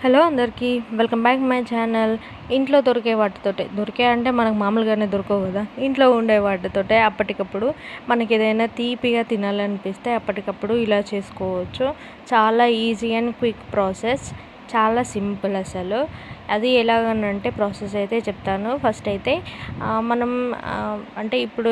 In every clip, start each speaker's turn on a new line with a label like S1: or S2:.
S1: Hello అందరికీ welcome back my channel. ఇంట్లో దొరికే వాటితోటే అంటే మనకు మామూలుగానే దొరకవు కదా, ఇంట్లో ఉండే వాటితోటే అప్పటికప్పుడు మనకి ఏదైనా తీపిగా తినాలనిపిస్తే అప్పటికప్పుడు ఇలా చేసుకోవచ్చు. చాలా ఈజీ అండ్ క్విక్ ప్రాసెస్, చాలా సింపుల్ అసలు. అది ఎలాగనంటే ప్రాసెస్ అయితే చెప్తాను. ఫస్ట్ అయితే మనం అంటే ఇప్పుడు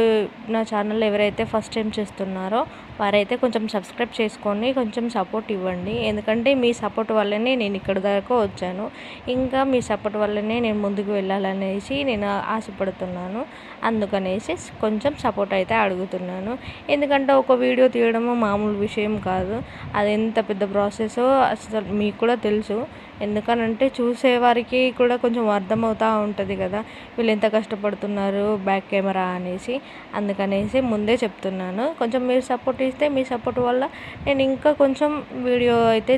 S1: నా ఛానల్ ఎవరైతే ఫస్ట్ టైం చూస్తున్నారో వారైతే కొంచెం సబ్స్క్రైబ్ చేసుకొని కొంచెం సపోర్ట్ ఇవ్వండి. ఎందుకంటే మీ సపోర్ట్ వల్లనే నేను ఇక్కడ దాకా వచ్చాను. ఇంకా మీ సపోర్ట్ వల్లనే నేను ముందుకు వెళ్ళాలనేసి నేను ఆశపడుతున్నాను. అందుకనేసి కొంచెం సపోర్ట్ అయితే అడుగుతున్నాను. ఎందుకంటే ఒక వీడియో తీయడము మామూలు విషయం కాదు. అది ఎంత పెద్ద ప్రాసెసో అసలు మీకు కూడా తెలుసు. ఎందుకనంటే చూసేవారికి కూడా కొంచెం అర్థమవుతూ ఉంటుంది కదా, వీళ్ళు ఎంత కష్టపడుతున్నారు బ్యాక్ కెమెరా అనేసి. అందుకనేసి ముందే చెప్తున్నాను. కొంచెం మీరు సపోర్ట్ ఇస్తే మీ సపోర్ట్ వల్ల నేను ఇంకా కొంచెం వీడియో అయితే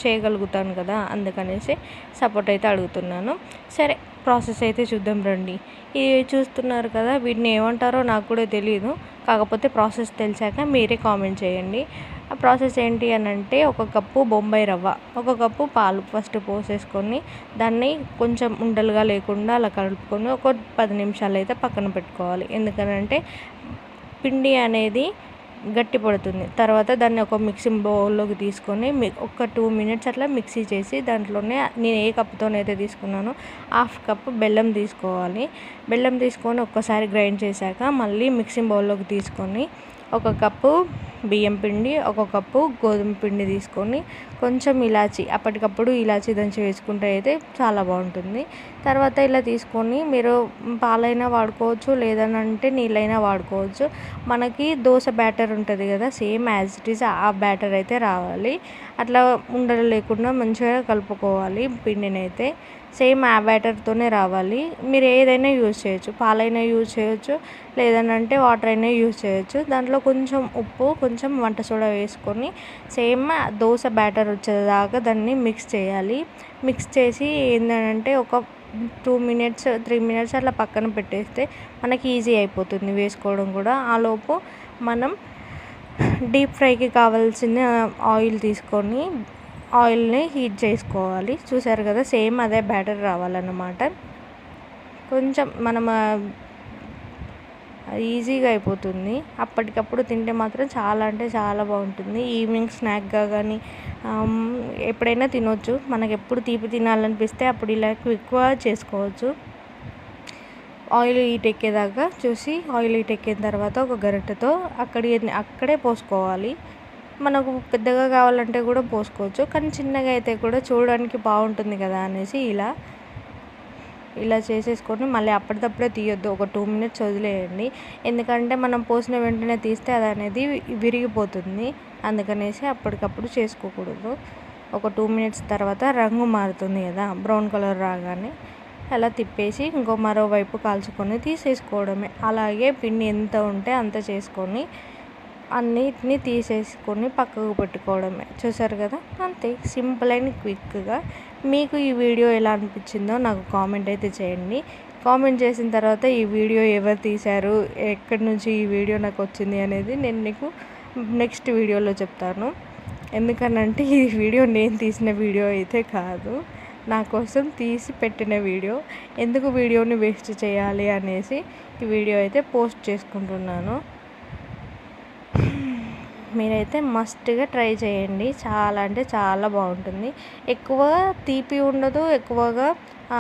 S1: చేయగలుగుతాను కదా, అందుకనేసి సపోర్ట్ అయితే అడుగుతున్నాను. సరే, ప్రాసెస్ అయితే చూద్దాం రండి. ఇవి చూస్తున్నారు కదా, వీటిని ఏమంటారో నాకు కూడా తెలియదు. కాకపోతే ప్రాసెస్ తెలిసాక మీరే కామెంట్ చేయండి. ఆ ప్రాసెస్ ఏంటి అని అంటే, ఒక కప్పు బొంబాయి రవ్వ, ఒక కప్పు పాలు ఫస్ట్ పోసేసుకొని దాన్ని కొంచెం ఉండలుగా లేకుండా అలా కలుపుకొని ఒక 10 నిమిషాలు అయితే పక్కన పెట్టుకోవాలి. ఎందుకనంటే పిండి అనేది గట్టి పడుతుంది. తర్వాత దాన్ని ఒక మిక్సింగ్ బౌల్లోకి తీసుకొని ఒక 2 మినిట్స్ అట్లా మిక్సీ చేసి దాంట్లోనే నేను ఏ కప్పుతోనైతే తీసుకున్నానో 1/2 కప్పు బెల్లం తీసుకోవాలి. బెల్లం తీసుకొని ఒక్కసారి గ్రైండ్ చేశాక మళ్ళీ మిక్సింగ్ బౌల్లోకి తీసుకొని ఒక కప్పు బియ్యం పిండి, ఒక కప్పు గోధుమ పిండి తీసుకొని కొంచెం ఇలాచి, అప్పటికప్పుడు ఇలాచి దంచి వేసుకుంటే అయితే చాలా బాగుంటుంది. తర్వాత ఇలా తీసుకొని మీరు పాలైనా వాడుకోవచ్చు, లేదనంటే నీళ్ళైనా వాడుకోవచ్చు. మనకి దోశ బ్యాటర్ ఉంటుంది కదా, సేమ్ యాజ్ ఇట్ ఈజ్ ఆ బ్యాటర్ అయితే రావాలి. అట్లా ఉండలు లేకుండా మంచిగా కలుపుకోవాలి పిండిని అయితే. సేమ్ ఆ బ్యాటర్తోనే రావాలి. మీరు ఏదైనా యూజ్ చేయొచ్చు, పాలైనా యూజ్ చేయొచ్చు, లేదనంటే వాటర్ అయినా యూజ్ చేయొచ్చు. దాంట్లో కొంచెం ఉప్పు, కొంచెం వంట సోడా వేసుకొని సేమ్ దోశ బ్యాటర్ వచ్చేదాకా దాన్ని మిక్స్ చేయాలి. మిక్స్ చేసి ఏంటంటే ఒక 2 మినిట్స్ 3 మినిట్స్ అట్లా పక్కన పెట్టేస్తే మనకి ఈజీ అయిపోతుంది వేసుకోవడం కూడా. ఆలోపు మనం డీప్ ఫ్రైకి కావాల్సిన ఆయిల్ తీసుకొని ఆయిల్ని హీట్ చేసుకోవాలి. చూసారు కదా, సేమ్ అదే బ్యాటర్ రావాలన్నమాట. కొంచెం మనం ఈజీగా అయిపోతుంది. అప్పటికప్పుడు తింటే మాత్రం చాలా అంటే చాలా బాగుంటుంది. ఈవినింగ్ స్నాక్గా కానీ ఎప్పుడైనా తినొచ్చు. మనకు ఎప్పుడు తీపి తినాలనిపిస్తే అప్పుడు ఇలా ఎక్కువ చేసుకోవచ్చు. ఆయిల్ హీట్ ఎక్కేదాకా చూసి, ఆయిల్ హీట్ ఎక్కిన తర్వాత ఒక గరిటెతో అక్కడే పోసుకోవాలి. మనకు పెద్దగా కావాలంటే కూడా పోసుకోవచ్చు, కానీ చిన్నగా అయితే కూడా చూడడానికి బాగుంటుంది కదా అనేసి ఇలా చేసేసుకొని మళ్ళీ అప్పటికప్పుడే తీయొద్దు. ఒక 2 మినిట్స్ వదిలేయండి. ఎందుకంటే మనం పోసిన వెంటనే తీస్తే అది అనేది విరిగిపోతుంది. అందుకనేసి అప్పటికప్పుడు చేసుకోకూడదు. ఒక 2 మినిట్స్ తర్వాత రంగు మారుతుంది కదా, బ్రౌన్ కలర్ రాగానే అలా తిప్పేసి ఇంకో మరోవైపు కాల్చుకొని తీసేసుకోవడమే. అలాగే పిండి ఎంత ఉంటే అంత చేసుకొని అన్నిటిని తీసేసుకొని పక్కకు పెట్టుకోవడమే. చూసారు కదా, అంతే సింపుల్ అండ్ క్విక్గా. మీకు ఈ వీడియో ఎలా అనిపించిందో నాకు కామెంట్ అయితే చేయండి. కామెంట్ చేసిన తర్వాత ఈ వీడియో ఎవరు తీశారు, ఎక్కడి నుంచి ఈ వీడియో నాకు వచ్చింది అనేది నేను నీకు నెక్స్ట్ వీడియోలో చెప్తాను. ఎందుకనంటే ఈ వీడియో నేను తీసిన వీడియో అయితే కాదు, నా కోసం తీసి పెట్టిన వీడియో. ఎందుకు వీడియోని వేస్ట్ చేయాలి అనేసి ఈ వీడియో అయితే పోస్ట్ చేసుకుంటున్నాను. మీరైతే మస్ట్గా ట్రై చేయండి. చాలా అంటే చాలా బాగుంటుంది. ఎక్కువ తీపి ఉండదు, ఎక్కువగా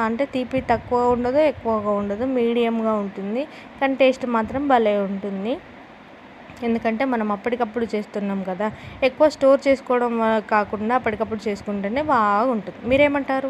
S1: అంటే తీపి తక్కువ ఉండదు, ఎక్కువగా ఉండదు, మీడియంగా ఉంటుంది. కానీ టేస్ట్ మాత్రం భలే ఉంటుంది. ఎందుకంటే మనం అప్పటికప్పుడు చేస్తున్నాం కదా, ఎక్కువ స్టోర్ చేసుకోవడం కాకుండా అప్పటికప్పుడు చేసుకుంటేనే బాగుంటుంది. మీరేమంటారు?